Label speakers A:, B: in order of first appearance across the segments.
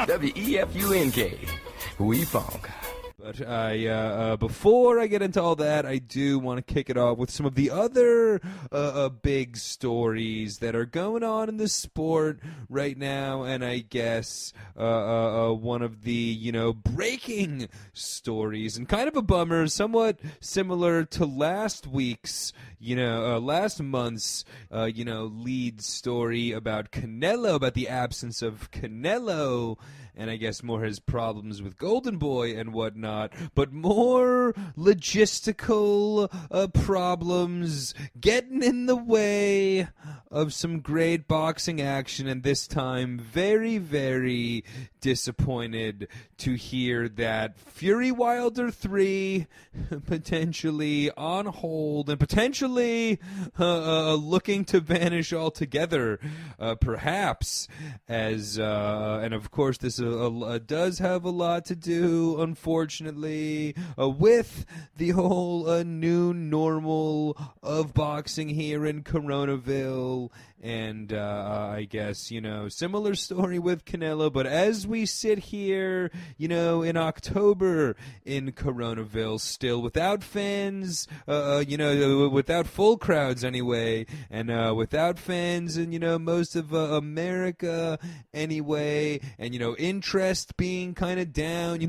A: WEFUNK. We funk.
B: But before I get into all that, I do want to kick it off with some of the other big stories that are going on in the sport right now, and I guess one of the breaking stories, and kind of a bummer, somewhat similar to last week's last month's lead story about Canelo, about the absence of Canelo. And I guess more his problems with Golden Boy and whatnot, but more logistical problems getting in the way of some great boxing action. And this time, very, very disappointed to hear that Fury Wilder 3 potentially on hold and potentially looking to vanish altogether, perhaps, as and of course this does have a lot to do, unfortunately, with the whole new normal of boxing here in Coronaville. And I guess, similar story with Canelo. But as we sit here, in October in Coronaville, still without fans, without full crowds anyway, and without fans in, most of America anyway, and, interest being kind of down,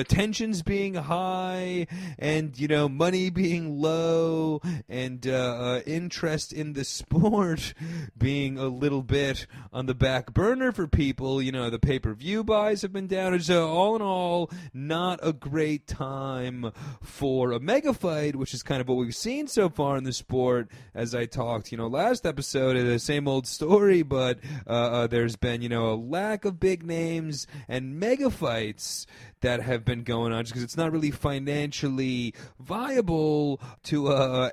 B: tensions being high, and, money being low, and interest in the sport being a little bit on the back burner for people. The pay-per-view buys have been down. It's all in all not a great time for a mega fight, which is kind of what we've seen so far in the sport. As I talked, last episode, the same old story, but there's been, a lack of big names and mega fights that have been going on just because it's not really financially viable to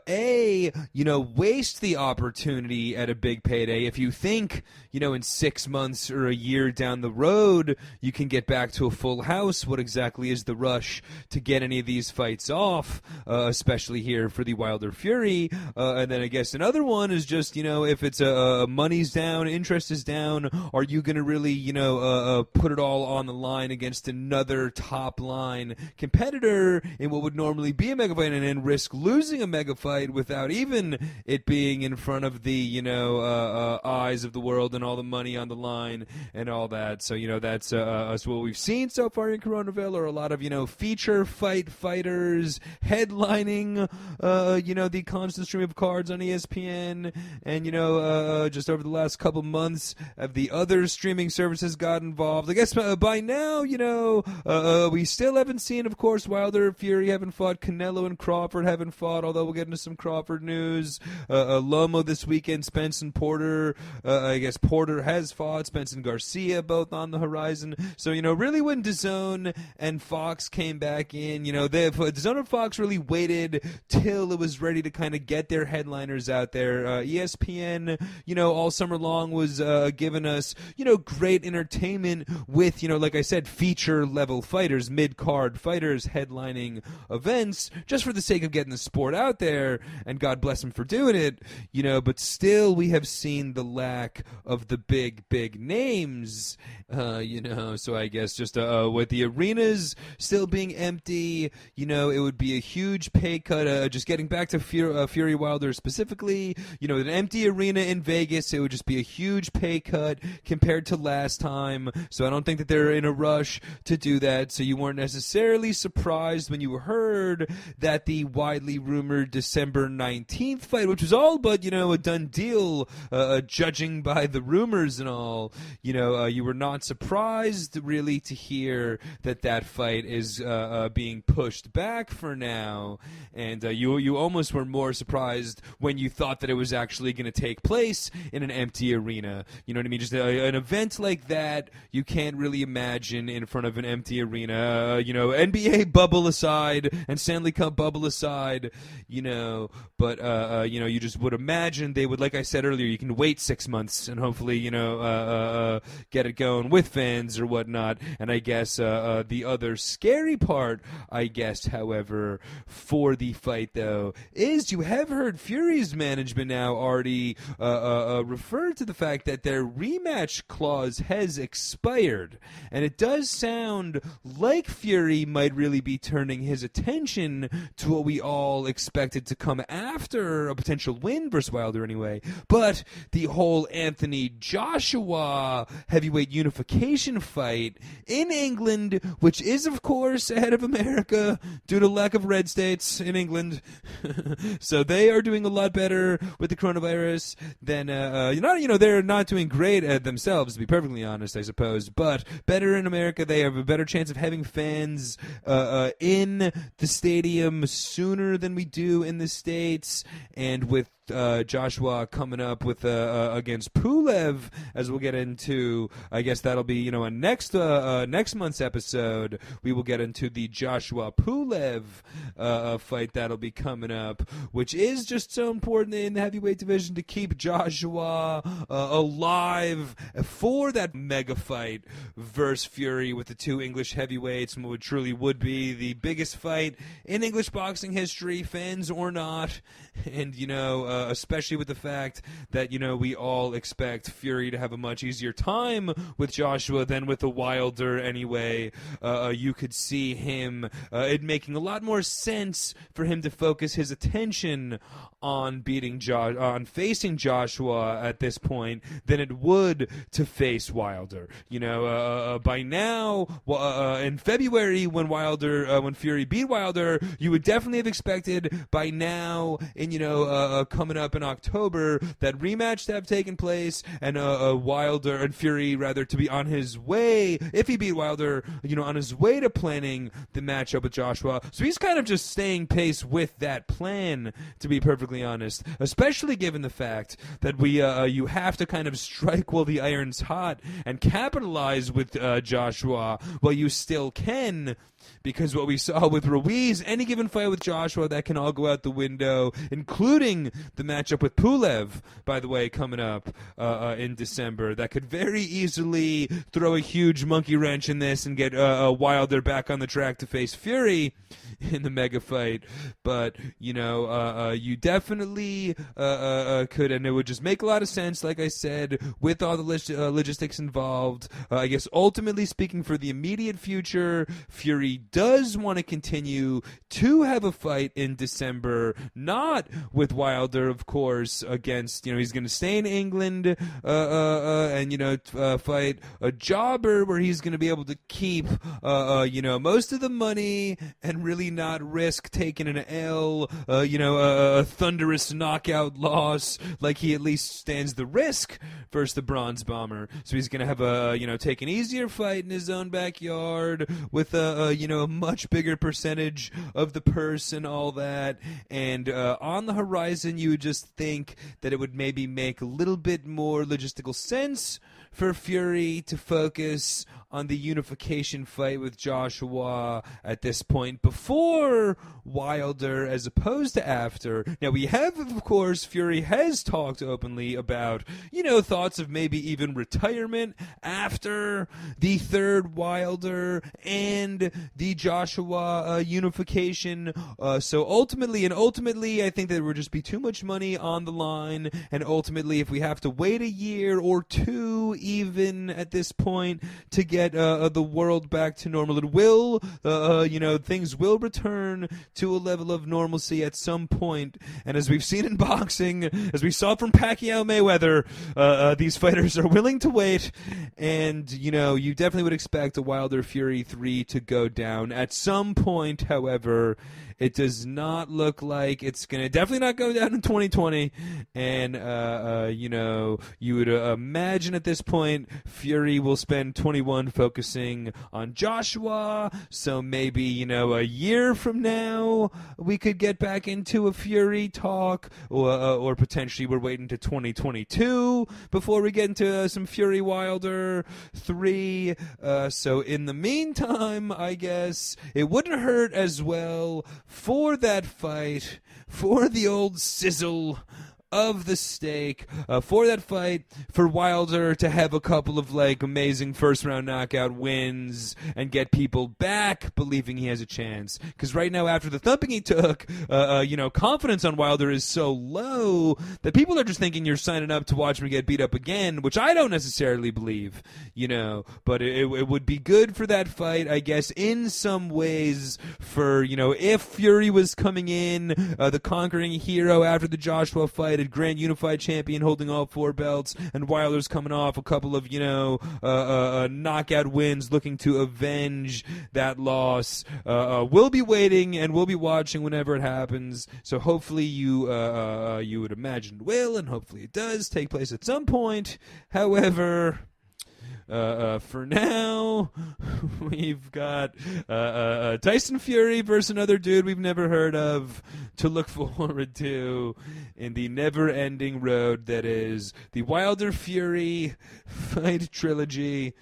B: waste the opportunity at a big payday. If you think, in 6 months or a year down the road, you can get back to a full house, what exactly is the rush to get any of these fights off, especially here for the Wilder Fury? And then I guess another one is just, if it's money's down, interest is down, are you going to really, put it all on the line against another top line competitor in what would normally be a mega fight and risk losing a mega fight without even it being in front of the, eyes of the world and all the money on the line and all that. So, that's what we've seen so far in Coronaville are a lot of, feature fighters headlining, the constant stream of cards on ESPN. And, just over the last couple months, have the other streaming services got involved. I guess by now, we still haven't seen, of course, Wilder, Fury haven't fought, Canelo and Crawford haven't fought, although we'll get into some Crawford news. Lomo this weekend, Spence and Porter. I guess Porter has fought, Spence and Garcia both on the horizon. So, really when DAZN and Fox came back in, DAZN and Fox really waited till it was ready to kind of get their headliners out there. ESPN, all summer long was giving us, great entertainment with, like I said, feature-level fighters, mid-card fighters headlining events just for the sake of getting the sport out there, and God bless them for doing it, but still we have seen the lack of the big names, so I guess just with the arenas still being empty, it would be a huge pay cut, just getting back to Fury Wilder specifically, with an empty arena in Vegas, it would just be a huge pay cut compared to last time, so I don't think that they're in a rush to do that, so you weren't necessarily surprised when you heard that the widely rumored December 19th fight, which was all but, a done deal, judging by the rumors and all, you were not surprised really to hear that fight is being pushed back for now, and you almost were more surprised when you thought that it was actually going to take place in an empty arena. You know what I mean? Just an event like that, you can't really imagine in front of an empty arena. NBA bubble aside and Stanley Cup bubble aside, but you just would imagine they would, like I said earlier, you can wait 6 months and hopefully, get it going with fans or whatnot. And I guess the other scary part, I guess, however, for the fight, though, is you have heard Fury's management now already refer to the fact that their rematch clause has expired. And it does sound like Fury might really be turning his attention to what we all expected to come after a potential win versus Wilder anyway. But the whole Anthony Joshua heavyweight unification fight in England, which is, of course, ahead of America due to lack of red states in England. So they are doing a lot better with the coronavirus than, they're not doing great at themselves, to be perfectly honest, I suppose, but better in America. They have a better chance of having fans in the stadium sooner than we do in the States, and with Joshua coming up with against Pulev, as we'll get into. I guess that'll be a next month's episode. We will get into the Joshua Pulev fight that'll be coming up, which is just so important in the heavyweight division to keep Joshua alive for that mega fight versus Fury with the two English heavyweights, what truly would be the biggest fight in English boxing history, fans or not. And especially with the fact that we all expect Fury to have a much easier time with Joshua than with the Wilder anyway. You could see him it making a lot more sense for him to focus his attention on facing Joshua at this point than it would to face Wilder. By now, in February when Fury beat Wilder, you would definitely have expected by now in coming up in October that rematch to have taken place and Wilder and Fury rather to be on his way, if he beat Wilder, on his way to planning the matchup with Joshua. So he's kind of just staying pace with that plan, to be perfectly honest, especially given the fact that you have to kind of strike while the iron's hot and capitalize with Joshua while you still can. Because what we saw with Ruiz, any given fight with Joshua, that can all go out the window, including the matchup with Pulev, by the way, coming up in December. That could very easily throw a huge monkey wrench in this and get Wilder back on the track to face Fury in the mega fight. But, you definitely could, and it would just make a lot of sense, like I said, with all the logistics involved. I guess ultimately speaking, for the immediate future, Fury does want to continue to have a fight in December, not with Wilder, of course, against, he's going to stay in England and, fight a jobber where he's going to be able to keep, most of the money and really not risk taking an L, a thunderous knockout loss, like he at least stands the risk versus the Bronze Bomber. So he's going to have take an easier fight in his own backyard with a much bigger percentage of the purse and all that. And on the horizon, you would just think that it would maybe make a little bit more logistical sense for Fury to focus on the unification fight with Joshua at this point before Wilder as opposed to after. Now, we have, of course, Fury has talked openly about, thoughts of maybe even retirement after the third Wilder and the Joshua unification. So ultimately, I think that there would just be too much money on the line, and ultimately, if we have to wait a year or two even at this point to get the world back to normal, it will, things will return to a level of normalcy at some point. And as we've seen in boxing, as we saw from Pacquiao Mayweather, these fighters are willing to wait, and you definitely would expect a Wilder Fury 3 to go down at some point. However, it does not look like it's going to definitely not go down in 2020. And, you would imagine at this point Fury will spend 21 focusing on Joshua. So maybe, a year from now we could get back into a Fury talk, or potentially we're waiting to 2022 before we get into some Fury Wilder 3. So in the meantime, I guess it wouldn't hurt as well for that fight, for the old sizzle of the stake for that fight, for Wilder to have a couple of like amazing first-round knockout wins and get people back believing he has a chance. Because right now, after the thumping he took, confidence on Wilder is so low that people are just thinking you're signing up to watch him get beat up again, which I don't necessarily believe, but it would be good for that fight, I guess, in some ways for, if Fury was coming in, the conquering hero after the Joshua fight, a grand unified champion holding all 4 belts, and Wilder's coming off a couple of, knockout wins looking to avenge that loss. We'll be waiting and we'll be watching whenever it happens, so hopefully you would imagine it will, and hopefully it does take place at some point. However, for now, we've got Tyson Fury versus another dude we've never heard of to look forward to in the never-ending road that is the Wilder-Fury fight trilogy.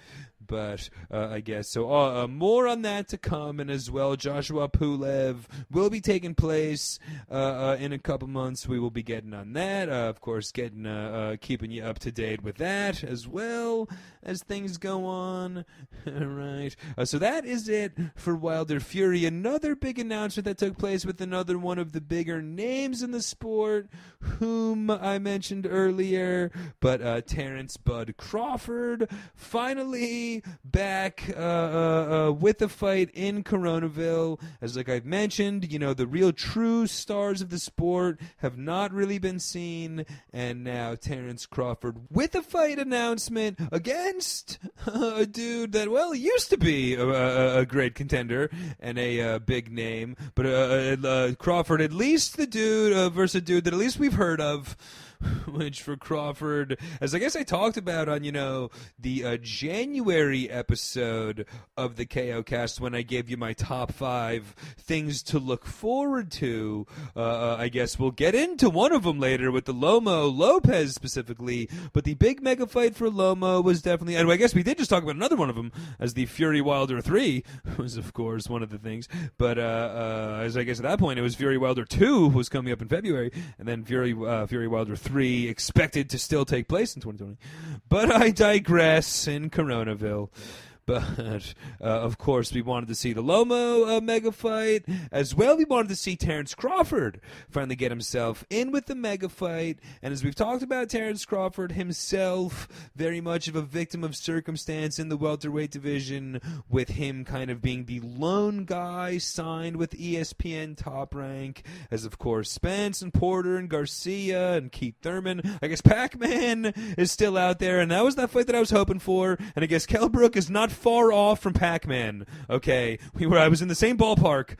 B: But I guess so. More on that to come, and as well, Joshua Pulev will be taking place in a couple months. We will be getting on that. Of course, keeping you up to date with that as well as things go on. All right. So that is it for Wilder Fury. Another big announcement that took place with another one of the bigger names in the sport, whom I mentioned earlier, but Terrence Bud Crawford finally back with the fight in Coronaville. As like I've mentioned, the real true stars of the sport have not really been seen, and now Terrence Crawford with a fight announcement against a dude that, well, used to be a great contender and a big name, but Crawford, at least the dude versus a dude that at least we've heard of, which for Crawford, as I guess I talked about on, the January episode of the KO Cast when I gave you my top 5 things to look forward to. I guess we'll get into one of them later with the Lomo Lopez specifically, but the big mega fight for Lomo was definitely, and I guess we did just talk about another one of them, as the Fury Wilder 3 was, of course, one of the things. But as I guess at that point, it was Fury Wilder 2 was coming up in February, and then Fury Wilder 3 expected to still take place in 2020. But I digress in Coronaville. But, of course, we wanted to see the Lomo mega fight. As well, we wanted to see Terrence Crawford finally get himself in with the mega fight. And as we've talked about, Terrence Crawford himself, very much of a victim of circumstance in the welterweight division, with him kind of being the lone guy signed with ESPN Top Rank, as, of course, Spence and Porter and Garcia and Keith Thurman. I guess Pac-Man is still out there, and that was that fight that I was hoping for. And I guess Kell Brook is not far off from Pac-Man. Okay, I was in the same ballpark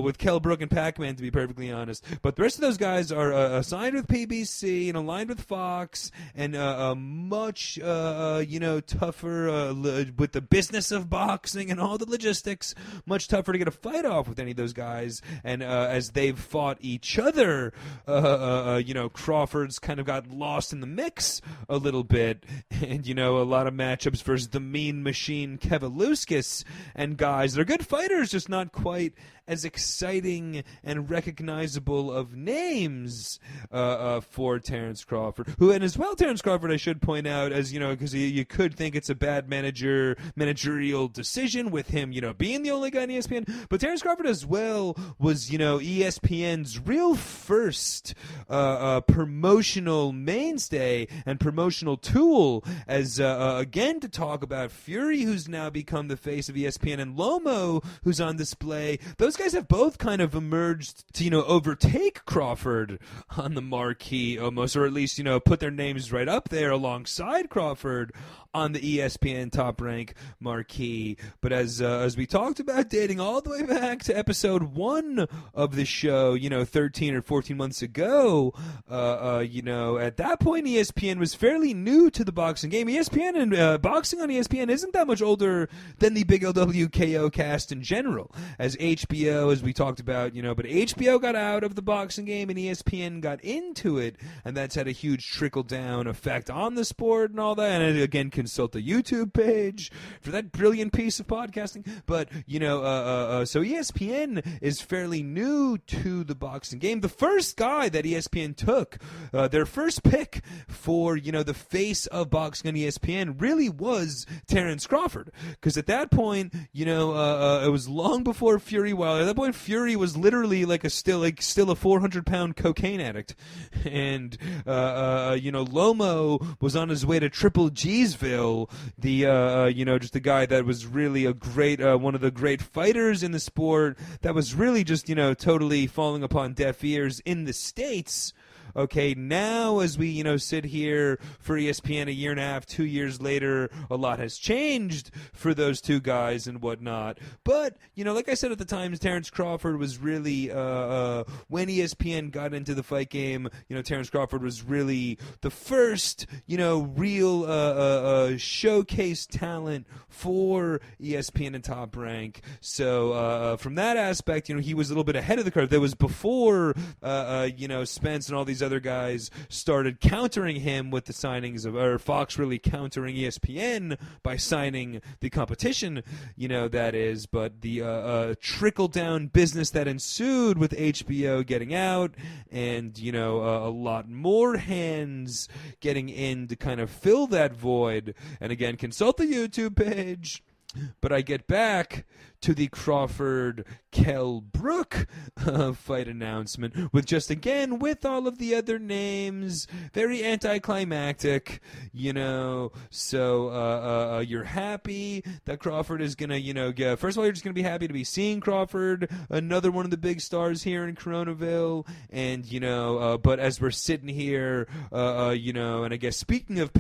B: with Kell Brook and Pac-Man, to be perfectly honest. But the rest of those guys are signed with PBC and aligned with Fox, and much tougher with the business of boxing and all the logistics. Much tougher to get a fight off with any of those guys. And as they've fought each other, Crawford's kind of got lost in the mix a little bit, and a lot of matchups versus the Mean Machine Kevaluskas and guys that are good fighters, just not quite as exciting and recognizable of names for Terrence Crawford. And as well, Terrence Crawford, I should point out, as because you could think it's a bad managerial decision with him, being the only guy on ESPN. But Terrence Crawford as well was, ESPN's real first promotional mainstay and promotional tool, as again to talk about Fury, who's now become the face of ESPN, and Lomo, who's on display. Those guys have both kind of emerged to, overtake Crawford on the marquee almost, or at least, put their names right up there alongside Crawford on the ESPN Top Rank marquee. But as we talked about, dating all the way back to episode 1 of the show, 13 or 14 months ago, at that point ESPN was fairly new to the boxing game. ESPN and boxing on ESPN isn't that much older than the Big LW KO Cast in general, as HBO HBO, as we talked about, but HBO got out of the boxing game and ESPN got into it, and that's had a huge trickle-down effect on the sport and all that. And again, consult the YouTube page for that brilliant piece of podcasting. But, so ESPN is fairly new to the boxing game. The first guy that ESPN took, their first pick for, the face of boxing on ESPN really was Terrence Crawford. Because at that point, it was long before Fury Wilder. At that point, Fury was literally still a 400-pound cocaine addict. And, Lomo was on his way to Triple Gsville, just a guy that was really a great, one of the great fighters in the sport that was really just, totally falling upon deaf ears in the States. Okay, now as we, sit here for ESPN a year and a half, 2 years later, a lot has changed for those two guys and whatnot. But, like I said at the time, Terrence Crawford was really, when ESPN got into the fight game, Terrence Crawford was really the first, real showcase talent for ESPN and Top Rank. So from that aspect, he was a little bit ahead of the curve. That was before, Spence and all these other guys started countering him with the signings or Fox really countering ESPN by signing the competition, that is. But the trickle-down business that ensued with HBO getting out and, a lot more hands getting in to kind of fill that void. And again, consult the YouTube page. But I get back to the Crawford-Kell-Brook fight announcement with with all of the other names, very anticlimactic, so you're happy that Crawford is going to, first of all, you're just going to be happy to be seeing Crawford, another one of the big stars here in Coronaville, and, but as we're sitting here, and I guess speaking of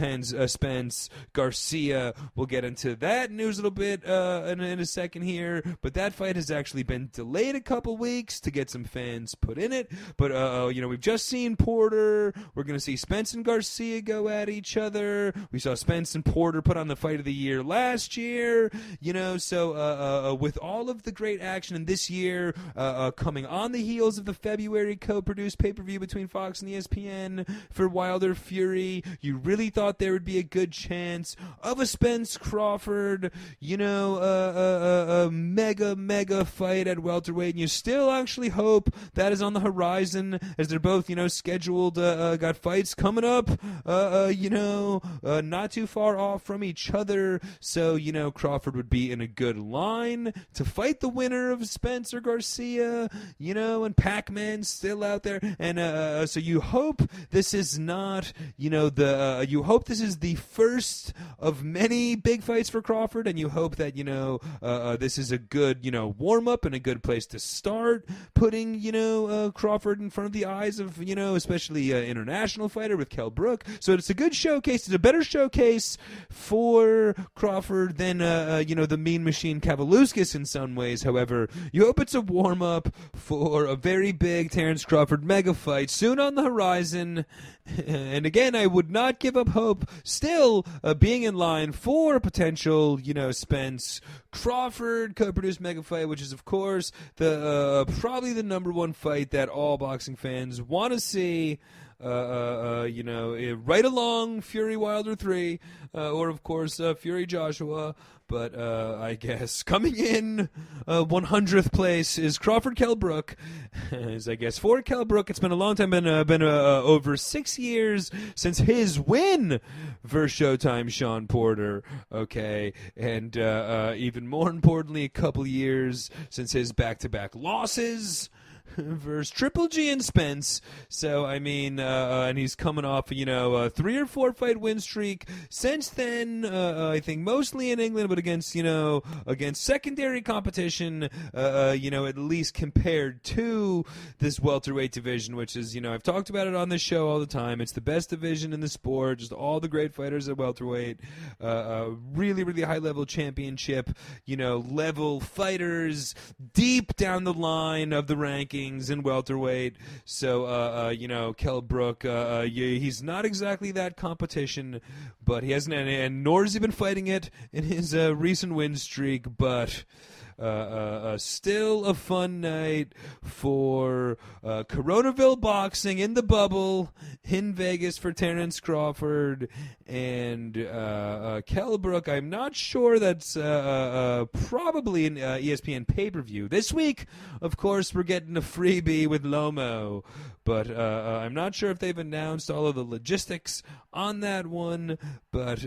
B: Spence, Garcia, we'll get into that news a little bit in a second here. But that fight has actually been delayed a couple weeks to get some fans put in it. But, we've just seen Porter. We're going to see Spence and Garcia go at each other. We saw Spence and Porter put on the fight of the year last year. So with all of the great action in this year coming on the heels of the February co-produced pay-per-view between Fox and ESPN for Wilder Fury, you really thought there would be a good chance of a Spence Crawford, mega fight at welterweight, and you still actually hope that is on the horizon as they're both, scheduled, got fights coming up, not too far off from each other. So, Crawford would be in a good line to fight the winner of Spencer Garcia, and Pac-Man still out there. And so you hope this is not, you hope this is the first of many big fights for Crawford, and you hope that, this is a good, warm-up and a good place to start putting, Crawford in front of the eyes of, especially international fighter with Kell-Brook. So it's a good showcase. It's a better showcase for Crawford than, the Mean Machine Kavaluskas in some ways. However, you hope it's a warm-up for a very big Terrence Crawford mega fight soon on the horizon. And again, I would not give up hope still being in line for a potential, Spence Crawford co-produced mega fight, which is, of course, the probably the number one fight that all boxing fans want to see. Right along Fury Wilder 3, or of course Fury Joshua. But I guess coming in 100th place is Crawford Kell-Brook. As I guess for Kell-Brook, it's been a long time, been over 6 years since his win versus Showtime Sean Porter. Okay, and even more importantly, a couple years since his back-to-back losses versus Triple G and Spence. So, I mean, and he's coming off, a 3 or 4 fight win streak since then, I think mostly in England, but against secondary competition, at least compared to this welterweight division, which is, I've talked about it on this show all the time. It's the best division in the sport, just all the great fighters at welterweight, really, really high-level championship, level fighters deep down the line of the rankings in welterweight. So, Kell-Brook, he's not exactly that competition, but he hasn't, and nor has he been fighting it in his recent win streak, but still a fun night for Coronaville boxing in the bubble in Vegas for Terrence Crawford and Kell-Brook. I'm not sure that's probably an ESPN pay-per-view. This week, of course, we're getting a freebie with Lomo, but I'm not sure if they've announced all of the logistics on that one, but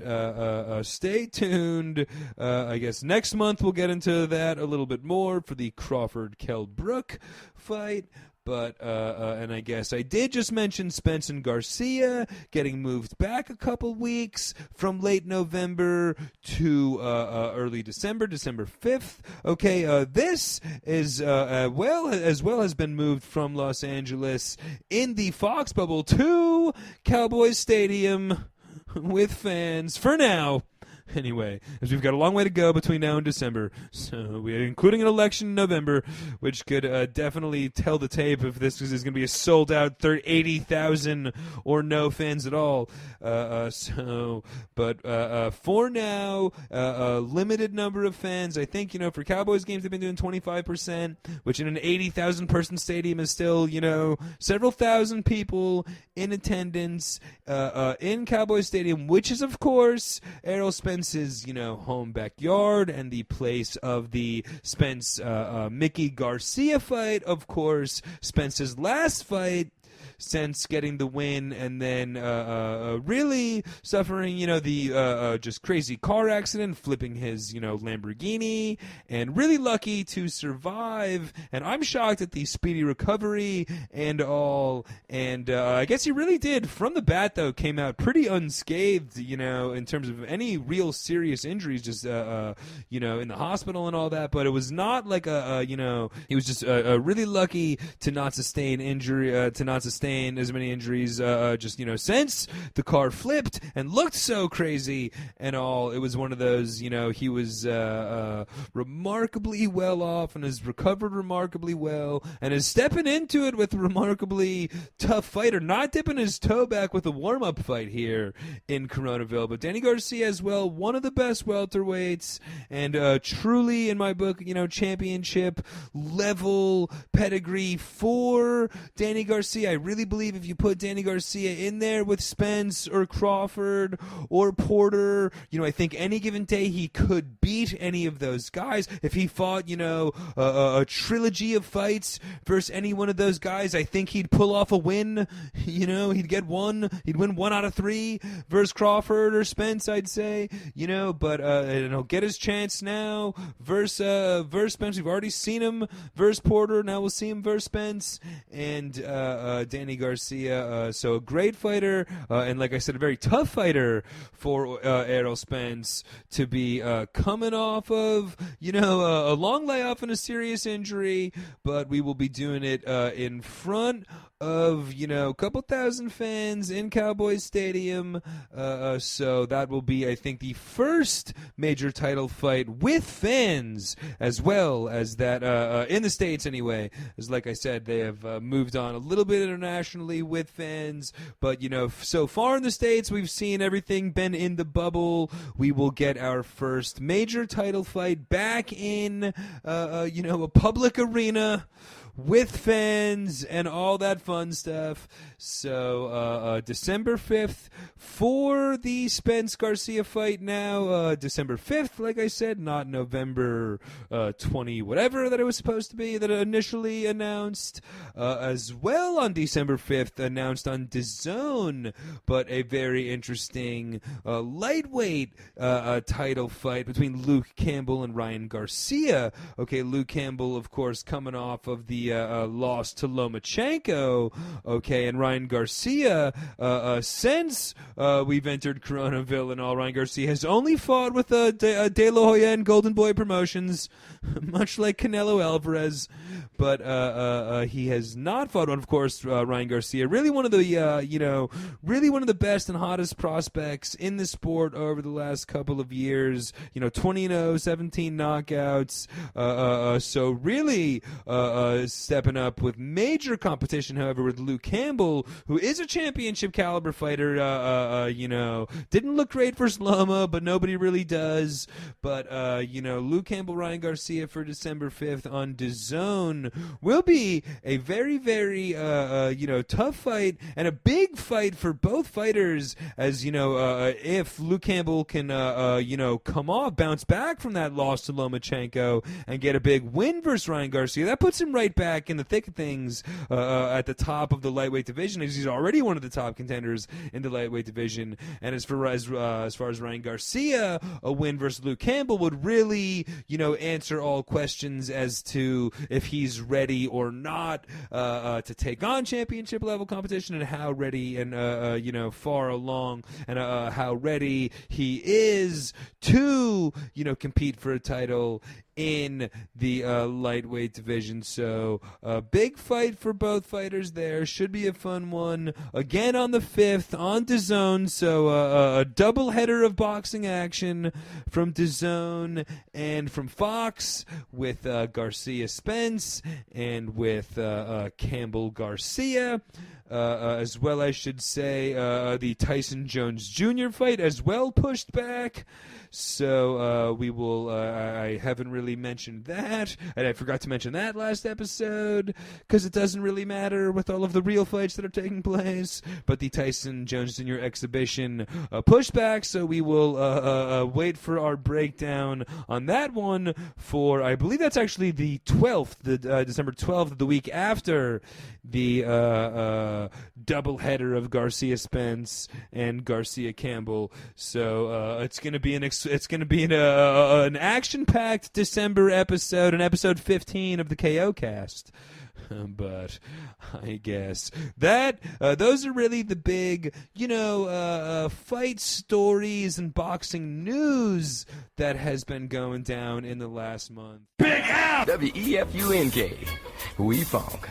B: stay tuned. I guess next month we'll get into that a little bit more for the Crawford-Kell-Brook fight. But, and I guess I did just mention Spence and Garcia getting moved back a couple weeks from late November to early December 5th. Okay, this is, as well has been moved from Los Angeles in the Fox bubble to Cowboys Stadium with fans for now. Anyway, as we've got a long way to go between now and December, so we're including an election in November, which could definitely tell the tape if this is going to be a sold-out 80,000 or no fans at all. But for now, a limited number of fans. I think, for Cowboys games, they've been doing 25%, which in an 80,000-person stadium is still, several thousand people in attendance in Cowboys Stadium, which is, of course, Errol Spence's, home backyard and the place of the Spence-Mickey Garcia fight. Of course, Spence's last fight since getting the win and then really suffering, the just crazy car accident, flipping his, Lamborghini, and really lucky to survive. And I'm shocked at the speedy recovery and all. And I guess he really did, from the bat, though, came out pretty unscathed, in terms of any real serious injuries, just, in the hospital and all that. But it was not like he was just really lucky to not sustain injury, as many injuries, since the car flipped and looked so crazy and all. It was one of those, he was remarkably well off and has recovered remarkably well and is stepping into it with a remarkably tough fighter, not dipping his toe back with a warm-up fight here in Coronaville. But Danny Garcia as well, one of the best welterweights, and truly, in my book, championship level pedigree for Danny Garcia. I really believe if you put Danny Garcia in there with Spence or Crawford or Porter, I think any given day he could beat any of those guys. If he fought, a trilogy of fights versus any one of those guys, I think he'd pull off a win. He'd get one. He'd win 1 out of 3 versus Crawford or Spence, I'd say. But he'll get his chance now versus Spence. We've already seen him versus Porter. Now we'll see him versus Spence. And Danny Garcia, so a great fighter, and like I said, a very tough fighter for Errol Spence to be coming off of, a long layoff and a serious injury, but we will be doing it in front of, a couple thousand fans in Cowboys Stadium, so that will be, I think, the first major title fight with fans, as well as that, in the States anyway, as like I said, they have moved on a little bit internationally with fans, but, so far in the States, we've seen everything been in the bubble. We will get our first major title fight back in, a public arena with fans and all that fun stuff. So December 5th for the Spence-Garcia fight now. December 5th, like I said, not November 20 whatever that it was supposed to be that it initially announced. As well on December 5th, announced on DAZN, but a very interesting lightweight title fight between Luke Campbell and Ryan Garcia. Okay, Luke Campbell, of course, coming off of the loss to Lomachenko, okay, and Ryan Garcia, since we've entered Coronaville and all, Ryan Garcia has only fought with De La Hoya and Golden Boy Promotions, much like Canelo Alvarez, but he has not fought one, of course, Ryan Garcia, really one of the, really one of the best and hottest prospects in the sport over the last couple of years, 20-0, 17 knockouts, so really is stepping up with major competition, however, with Luke Campbell, who is a championship caliber fighter. Didn't look great for Loma, but nobody really does. But, Luke Campbell, Ryan Garcia for December 5th on DAZN will be a very, very, tough fight and a big fight for both fighters, as, if Luke Campbell can, bounce back from that loss to Lomachenko and get a big win versus Ryan Garcia, that puts him right back in the thick of things at the top of the lightweight division, as he's already one of the top contenders in the lightweight division. And as far as Ryan Garcia, a win versus Luke Campbell would really, answer all questions as to if he's ready or not to take on championship level competition, and how ready and far along and how ready he is to compete for a title in the lightweight division. So a big fight for both fighters there. Should be a fun one. Again on the 5th on DAZN. So a doubleheader of boxing action from DAZN and from Fox with Garcia Spence and with Campbell Garcia. As well, I should say, the Tyson Jones Jr. fight as well pushed back. So we will, I haven't really mentioned that, and I forgot to mention that last episode, because it doesn't really matter with all of the real fights that are taking place. But the Tyson Jones Jr. exhibition pushed back, so we will wait for our breakdown on that one for, I believe that's actually the 12th, December 12th, the week after the doubleheader of Garcia Spence and Garcia Campbell. So it's going to be an action-packed December episode, an episode 15 of the KO Cast. But I guess that those are really the big, fight stories and boxing news that has been going down in the last month.
A: Big F! WEFUNK. We funk.